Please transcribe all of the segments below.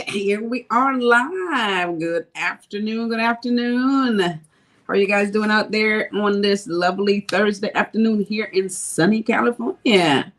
Here we are live. Good afternoon. Good afternoon. How are you guys doing out there on this lovely Thursday afternoon here in sunny California?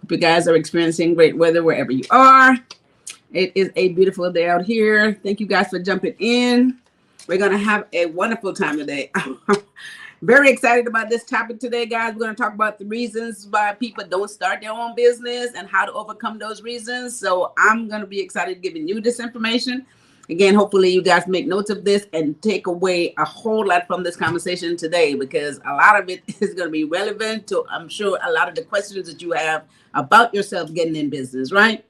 Hope you guys are experiencing great weather wherever you are. It is a beautiful day out here. Thank you guys for jumping in. We're going to have a wonderful time today. Very excited about this topic today, guys. We're going to talk about the reasons why people don't start their own business and how to overcome those reasons. So I'm going to be excited giving you this information. Again, hopefully you guys make notes of this and take away a whole lot from this conversation today, because a lot of it is going to be relevant to, I'm sure, a lot of the questions that you have about yourself getting in business, right?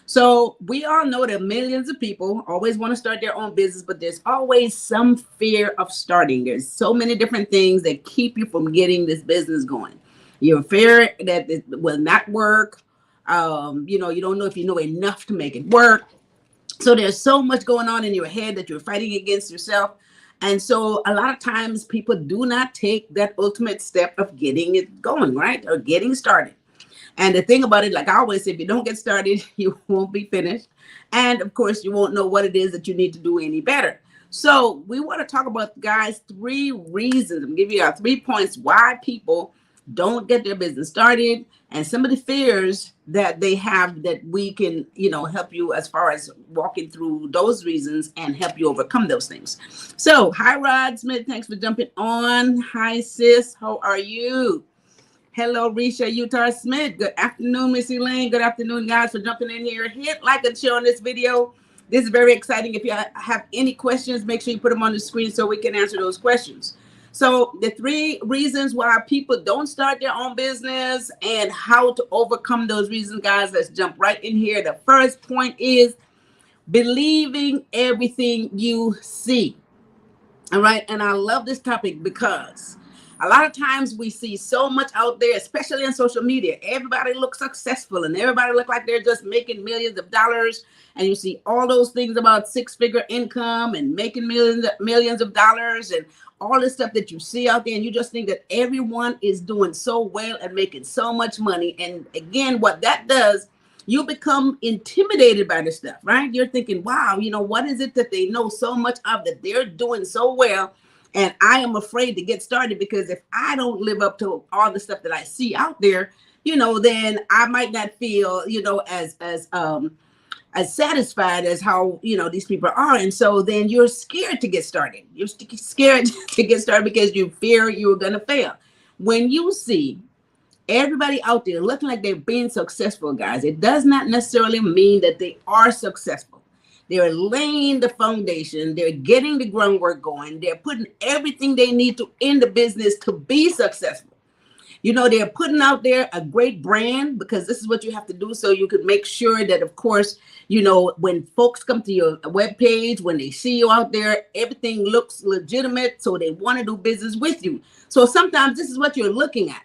So we all know that millions of people always want to start their own business, but there's always some fear of starting. There's so many different things that keep you from getting this business going. You're fear that it will not work. You don't know if you know enough to make it work. So there's so much going on in your head that you're fighting against yourself. And so a lot of times people do not take that ultimate step of getting it going, right? Or getting started. And the thing about it, like I always say, if you don't get started, you won't be finished. And of course, you won't know what it is that you need to do any better. So we want to talk about, guys, 3 reasons. I'm giving you 3 points why people don't get their business started, and some of the fears that they have that we can, help you as far as walking through those reasons and help you overcome those things. So hi, Rod Smith. Thanks for jumping on. Hi, sis. How are you? Hello, Risha Utah Smith. Good afternoon, Missy Lane. Good afternoon, guys, for jumping in here. Hit like and share on this video. This is very exciting. If you have any questions, make sure you put them on the screen so we can answer those questions. So the 3 reasons why people don't start their own business and how to overcome those reasons, guys, let's jump right in here. The first point is believing everything you see. All right. And I love this topic because a lot of times we see so much out there, especially on social media. Everybody looks successful and everybody look like they're just making millions of dollars. And you see all those things about 6-figure income and making millions of dollars and all this stuff that you see out there. And you just think that everyone is doing so well and making so much money. And again, what that does, you become intimidated by this stuff, right? You're thinking, wow, what is it that they know so much of that they're doing so well? And I am afraid to get started, because if I don't live up to all the stuff that I see out there, then I might not feel, as satisfied as how, these people are. And so then you're scared to get started. You're scared to get started because you fear you're going to fail. When you see everybody out there looking like they're being successful, guys, it does not necessarily mean that they are successful. They're laying the foundation. They're getting the groundwork going. They're putting everything they need to in the business to be successful. They're putting out there a great brand, because this is what you have to do. So you could make sure that, of course, when folks come to your webpage, when they see you out there, everything looks legitimate. So they want to do business with you. So sometimes this is what you're looking at.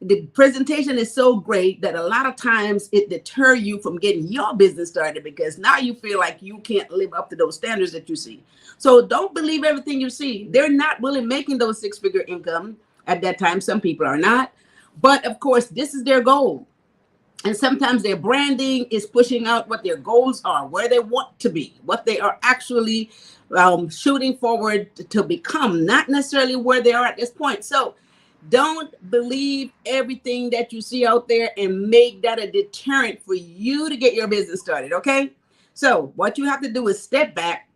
The presentation is so great that a lot of times it deters you from getting your business started, because now you feel like you can't live up to those standards that you see. So don't believe everything you see. They're not really making those 6-figure income at that time. Some people are not. But of course, this is their goal. And sometimes their branding is pushing out what their goals are, where they want to be, what they are actually shooting forward to become, not necessarily where they are at this point. So don't believe everything that you see out there and make that a deterrent for you to get your business started, okay? So what you have to do is step back,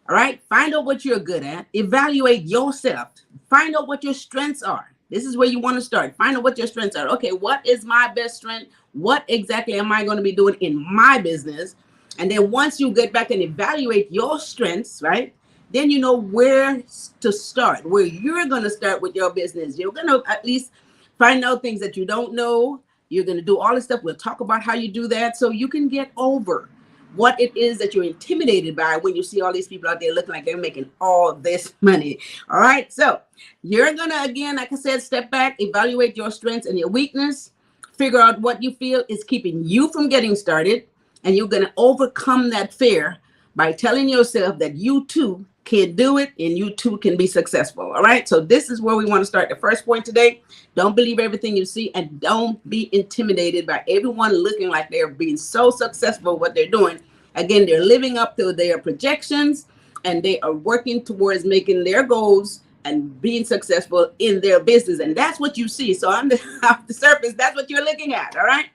all right? Find out what you're good at. Evaluate yourself. Find out what your strengths are. This is where you want to start. Find out what your strengths are. Okay, what is my best strength? What exactly am I going to be doing in my business? And then once you get back and evaluate your strengths, right? Then you know where to start, where you're going to start with your business. You're going to at least find out things that you don't know. You're going to do all this stuff. We'll talk about how you do that so you can get over what it is that you're intimidated by when you see all these people out there looking like they're making all this money. All right. So you're going to, again, like I said, step back, evaluate your strengths and your weakness, figure out what you feel is keeping you from getting started. And you're going to overcome that fear by telling yourself that you too can do it and you too can be successful. All right. So this is where we want to start. The first point today: don't believe everything you see and don't be intimidated by everyone looking like they're being so successful what they're doing Again, they're living up to their projections and they are working towards making their goals and being successful in their business. And that's what you see. So on off the surface, that's what you're looking at. All right.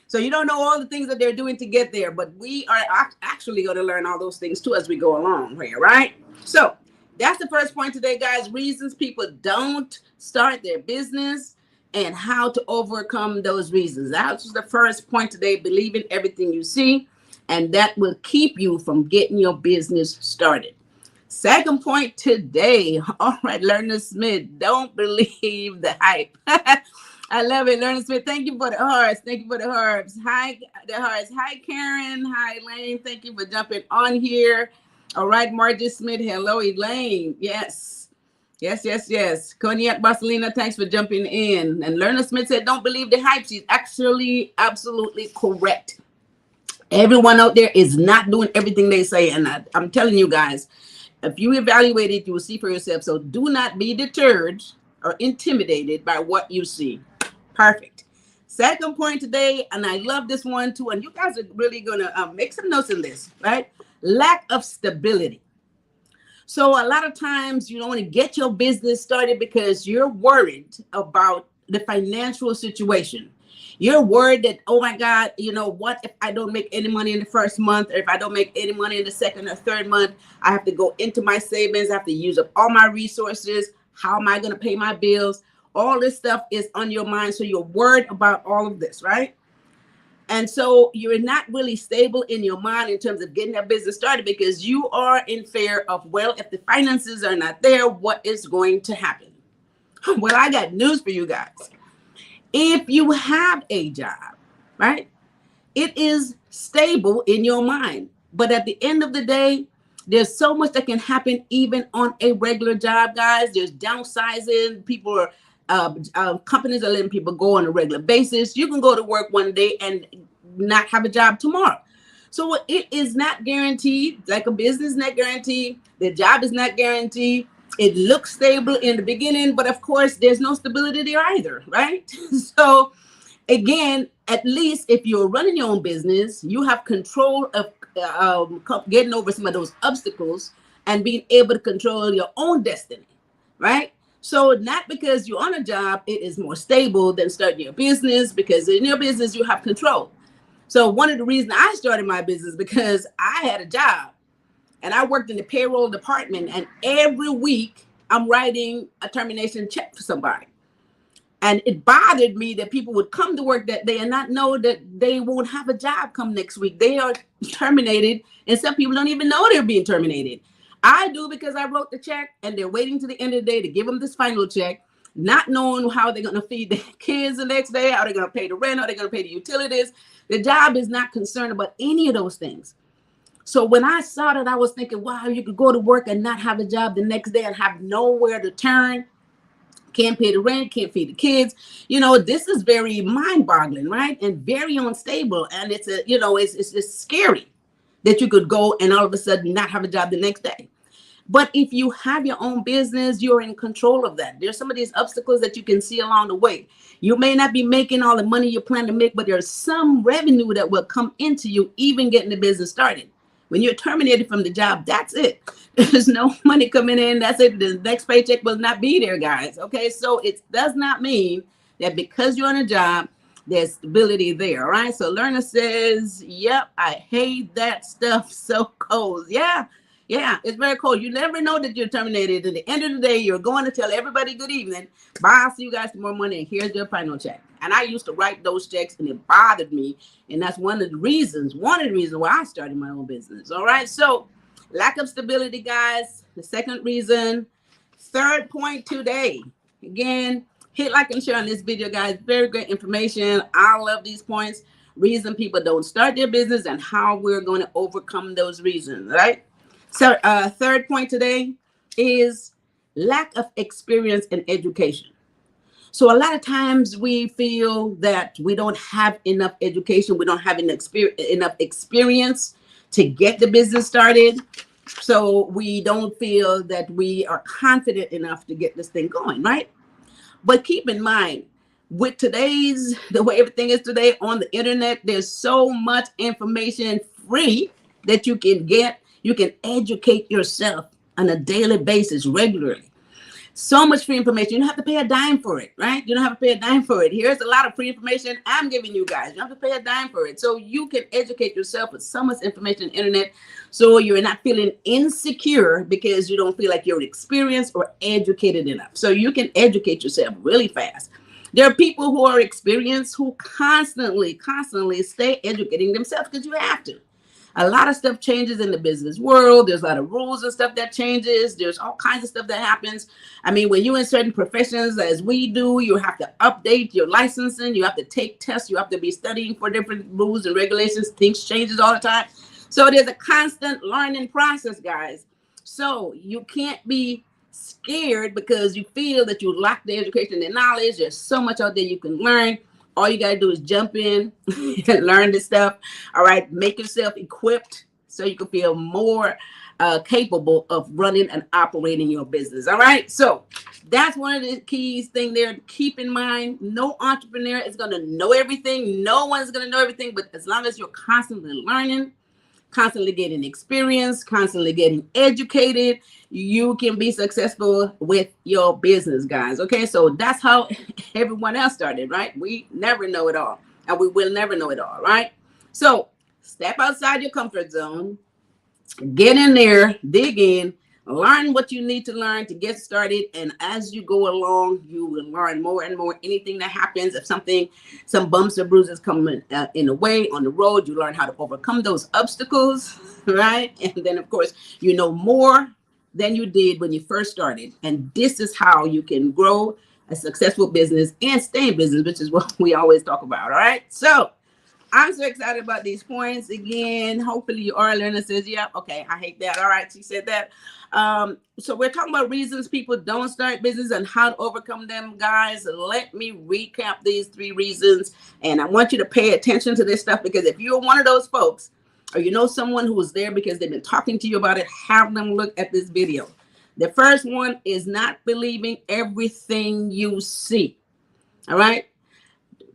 So you don't know all the things that they're doing to get there, but we are actually going to learn all those things too as we go along here, right? So that's the first point today, guys. Reasons people don't start their business and how to overcome those reasons. That's the first point today. Believe in everything you see, and that will keep you from getting your business started. Second point today. All right, Lerner Smith, don't believe the hype. I love it, Lerner Smith. Thank you for the hearts. Thank you for the hearts. Hi, the hearts. Hi, Karen. Hi, Elaine. Thank you for jumping on here. All right, Margie Smith. Hello, Elaine. Yes. Yes. Cognac Barcelona, thanks for jumping in. And Lerner Smith said, don't believe the hype. She's actually absolutely correct. Everyone out there is not doing everything they say. And I'm telling you guys, if you evaluate it, you will see for yourself. So do not be deterred or intimidated by what you see. Perfect. Second point today, and I love this one too, and you guys are really going to make some notes in this, right? Lack of stability. So a lot of times you don't want to get your business started because you're worried about the financial situation. You're worried that, oh my God, what if I don't make any money in the first month, or if I don't make any money in the second or third month, I have to go into my savings, I have to use up all my resources. How am I going to pay my bills? All this stuff is on your mind. So you're worried about all of this, right? And so you're not really stable in your mind in terms of getting that business started because you are in fear of, well, if the finances are not there, what is going to happen? Well, I got news for you guys. If you have a job, right, it is stable in your mind. But at the end of the day, there's so much that can happen even on a regular job, guys. There's downsizing. People are companies are letting people go on a regular basis. You can go to work one day and not have a job tomorrow. So it is not guaranteed. Like a business is not guaranteed. The job is not guaranteed. It looks stable in the beginning, but of course, there's no stability there either, right? So again, at least if you're running your own business, you have control of getting over some of those obstacles and being able to control your own destiny, right? So not because you're on a job, it is more stable than starting your business, because in your business, you have control. So one of the reasons I started my business because I had a job and I worked in the payroll department, and every week I'm writing a termination check for somebody. And it bothered me that people would come to work that day and not know that they won't have a job come next week. They are terminated, and some people don't even know they're being terminated. I do because I wrote the check, and they're waiting to the end of the day to give them this final check, not knowing how they're going to feed their kids the next day, how they're going to pay the rent, how they're going to pay the utilities. The job is not concerned about any of those things. So when I saw that, I was thinking, wow, you could go to work and not have a job the next day and have nowhere to turn. Can't pay the rent, can't feed the kids. This is very mind-boggling, right? And very unstable. And it's it's scary that you could go and all of a sudden not have a job the next day. But if you have your own business, you're in control of that. There's some of these obstacles that you can see along the way. You may not be making all the money you plan to make, but there's some revenue that will come into you, even getting the business started. When you're terminated from the job, that's it. There's no money coming in. That's it. The next paycheck will not be there, guys. Okay, so it does not mean that because you're on a job, there's stability there. All right. So Lerner says, yep, I hate that stuff. So cold. Yeah, it's very cold. You never know that you're terminated. At the end of the day, you're going to tell everybody good evening. Bye. I'll see you guys tomorrow morning. And here's your final check. And I used to write those checks, and it bothered me. And that's one of the reasons why I started my own business. All right. So lack of stability, guys. The second reason. Third point today. Again, hit like and share on this video, guys. Very great information. I love these points. Reason people don't start their business and how we're going to overcome those reasons, right? So third point today is lack of experience in education. So a lot of times we feel that we don't have enough education. We don't have enough experience to get the business started. So we don't feel that we are confident enough to get this thing going, right? But keep in mind, with the way everything is today on the internet, there's so much information free, that you can get. You can educate yourself on a daily basis regularly. So much free information. You don't have to pay a dime for it, right? You don't have to pay a dime for it. Here's a lot of free information I'm giving you guys. You don't have to pay a dime for it. So you can educate yourself with so much information on the internet, so you're not feeling insecure because you don't feel like you're experienced or educated enough. So you can educate yourself really fast. There are people who are experienced who constantly stay educating themselves because you have to. A lot of stuff changes in the business world. There's a lot of rules and stuff that changes. There's all kinds of stuff that happens. I mean, when you're in certain professions, as we do, you have to update your licensing. You have to take tests. You have to be studying for different rules and regulations. Things changes all the time. So there's a constant learning process, guys. So you can't be scared because you feel that you lack the education and knowledge. There's so much out there you can learn. All you got to do is jump in and learn this stuff. All right. Make yourself equipped so you can feel more capable of running and operating your business. All right. So that's one of the keys thing there to keep in mind. No entrepreneur is going to know everything. No one's going to know everything. But as long as you're constantly learning, constantly getting experience, constantly getting educated, you can be successful with your business, guys. Okay, so that's how everyone else started, right? We never know it all, and we will never know it all, right? So step outside your comfort zone, get in there, dig in, learn what you need to learn to get started. And as you go along, you will learn more and more. Anything that happens, if some bumps or bruises come in the way on the road, you learn how to overcome those obstacles, right? And then, of course, you know more than you did when you first started. And this is how you can grow a successful business and stay in business, which is what we always talk about, all right? So I'm so excited about these points. Again, hopefully you are learning. Says, yeah, okay, I hate that. All right, she said that. So we're talking about reasons people don't start business and how to overcome them, guys. Let me recap these 3 reasons. And I want you to pay attention to this stuff, because if you're one of those folks, or you know someone who was there because they've been talking to you about it, have them look at this video. The first one is not believing everything you see. All right.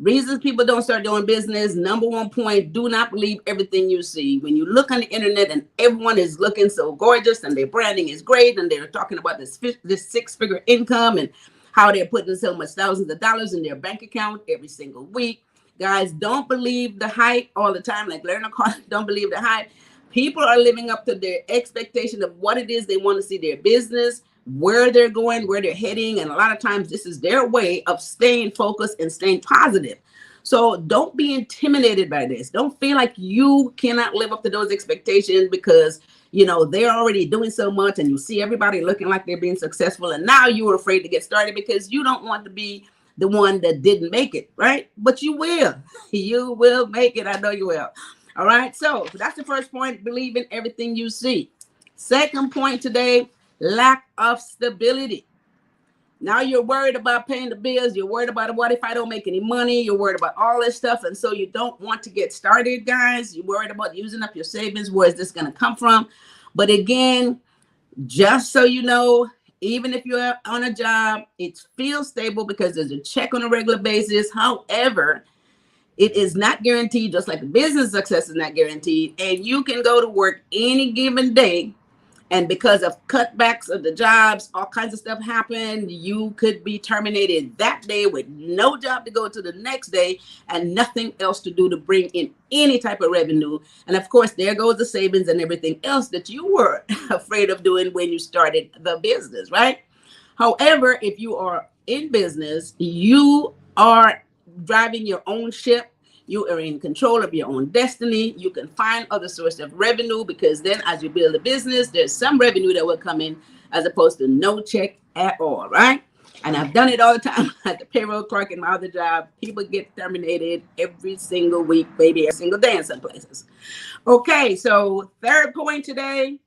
Reasons people don't start doing business. Number 1 point, do not believe everything you see. When you look on the internet and everyone is looking so gorgeous and their branding is great and they're talking about this 6-figure income and how they're putting so much thousands of dollars in their bank account every single week. Guys, don't believe the hype all the time. Like Lerner Carter, don't believe the hype. People are living up to their expectation of what it is they want to see their business, where they're going, where they're heading. And a lot of times this is their way of staying focused and staying positive. So don't be intimidated by this. Don't feel like you cannot live up to those expectations because, you know, they're already doing so much and you see everybody looking like they're being successful. And now you are afraid to get started because you don't want to be the one that didn't make it, right? But you will. You will make it. I know you will. All right. So that's the first point. Believe in everything you see. Second point today, lack of stability. Now you're worried about paying the bills. You're worried about what if I don't make any money? You're worried about all this stuff. And so you don't want to get started, guys. You're worried about using up your savings. Where is this going to come from? But again, just so you know, even if you're on a job, it feels stable because there's a check on a regular basis. However, it is not guaranteed, just like business success is not guaranteed. And you can go to work any given day, and because of cutbacks of the jobs, all kinds of stuff happen. You could be terminated that day with no job to go to the next day and nothing else to do to bring in any type of revenue. And of course, there goes the savings and everything else that you were afraid of doing when you started the business, right? However, if you are in business, you are driving your own ship. You are in control of your own destiny. You can find other sources of revenue, because then as you build a business, there's some revenue that will come in as opposed to no check at all, right? And I've done it all the time at the payroll clerk in my other job. People get terminated every single week, maybe every single day in some places. Okay, so third point today,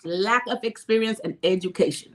lack of experience and education.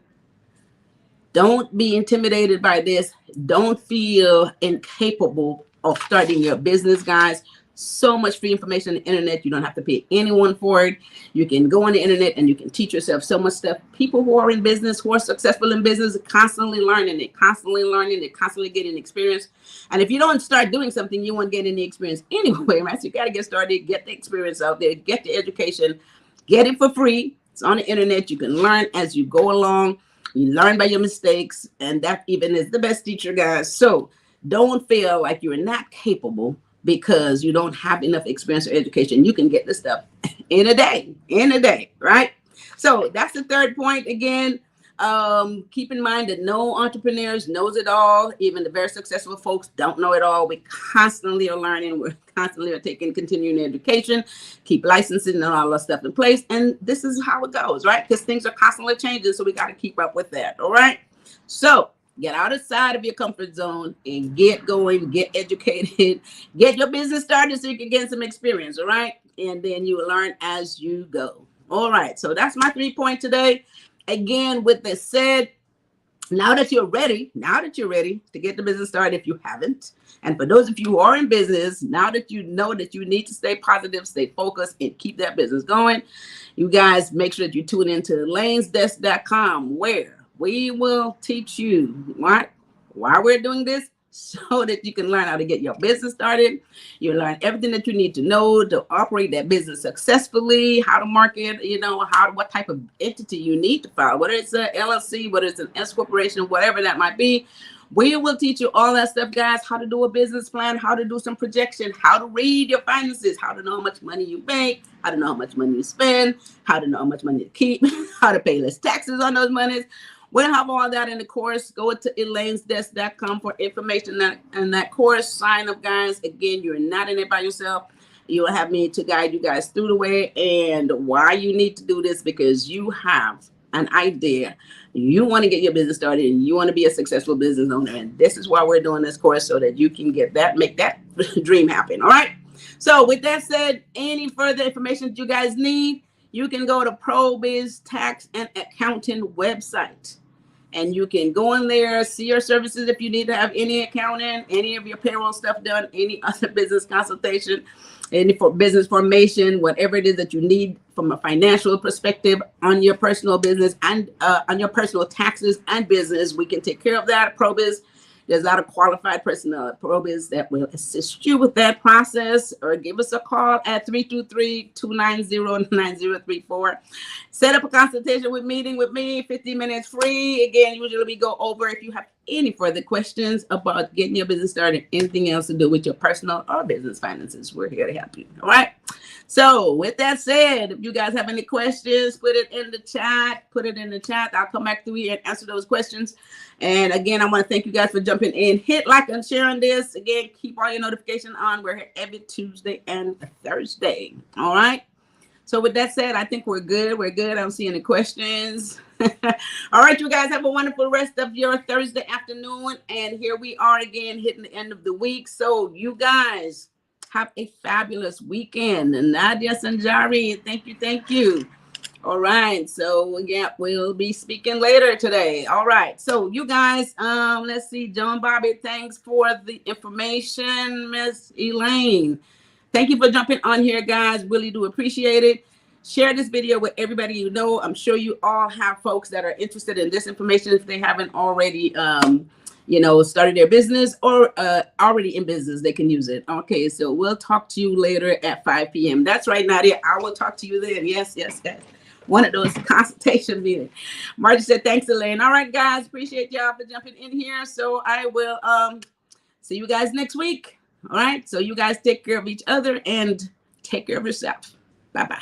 Don't be intimidated by this. Don't feel incapable of starting your business, guys. So much free information on the internet. You don't have to pay anyone for it. You can go on the internet and you can teach yourself so much stuff. People who are in business, who are successful in business, are constantly learning it, constantly getting experience. And if you don't start doing something, you won't get any experience anyway, right? So you got to get started, get the experience out there, get the education, get it for free. It's on the internet. You can learn as you go along. You learn by your mistakes, and that even is the best teacher, guys. So don't feel like you're not capable because you don't have enough experience or education. You can get this stuff in a day, right? So that's the third point. Again, keep in mind that no entrepreneurs knows it all. Even the very successful folks don't know it all. We constantly are learning. We're constantly are taking continuing education, keep licensing and all that stuff in place. And this is how it goes, right? Because things are constantly changing. So we got to keep up with that. All right. So get outside of your comfort zone and get going, get educated, get your business started so you can get some experience, all right? And then you will learn as you go. All right, so that's my 3 point today. Again, with this said, now that you're ready to get the business started if you haven't, and for those of you who are in business, now that you know that you need to stay positive, stay focused, and keep that business going, you guys make sure that you tune into lanesdesk.com where we will teach you why we're doing this so that you can learn how to get your business started. You learn everything that you need to know to operate that business successfully, how to market, what type of entity you need to file, whether it's an LLC, whether it's an S corporation, whatever that might be. We will teach you all that stuff, guys, how to do a business plan, how to do some projection, how to read your finances, how to know how much money you make, how to know how much money you spend, how to know how much money to keep, how to pay less taxes on those monies. We'll have all that in the course. Go to elanesdesk.com for information in that course. Sign up, guys. Again, you're not in it by yourself. You'll have me to guide you guys through the way and why you need to do this, because you have an idea. You want to get your business started and you want to be a successful business owner. And this is why we're doing this course, so that you can make that dream happen. All right. So with that said, any further information that you guys need, you can go to PROBY'S Tax and Accounting website. And you can go in there, see your services if you need to have any accounting, any of your payroll stuff done, any other business consultation, any for business formation, whatever it is that you need from a financial perspective on your personal business and on your personal taxes and business. We can take care of that. PROBY'S, there's a lot of qualified personnel at PROBY'S that will assist you with that process, or give us a call at 323-290-9034. Set up a consultation meeting with me, 15 minutes free. Again, usually we go over if you have any further questions about getting your business started, anything else to do with your personal or business finances. We're here to help you. All right. So with that said, if you guys have any questions, put it in the chat. I'll come back through here and answer those questions. And again, I want to thank you guys for jumping in. Hit like and share on this. Again, keep all your notifications on. We're here every Tuesday and Thursday. All right. So with that said, I think we're good. I don't see any questions. All right, you guys have a wonderful rest of your Thursday afternoon. And here we are again, hitting the end of the week. So you guys have a fabulous weekend. And Nadia Sanjari, thank you. All right. So again, we'll be speaking later today. All right. So you guys, let's see. John Bobby, thanks for the information. Miss Elaine, thank you for jumping on here, guys. Really do appreciate it. Share this video with everybody you know. I'm sure you all have folks that are interested in this information if they haven't already, started their business or already in business. They can use it. Okay, so we'll talk to you later at 5 p.m. That's right, Nadia. I will talk to you then. Yes, guys. One of those consultation meetings. Margie said, thanks, Elaine. All right, guys. Appreciate y'all for jumping in here. So I will see you guys next week. All right. So you guys take care of each other and take care of yourself. Bye-bye.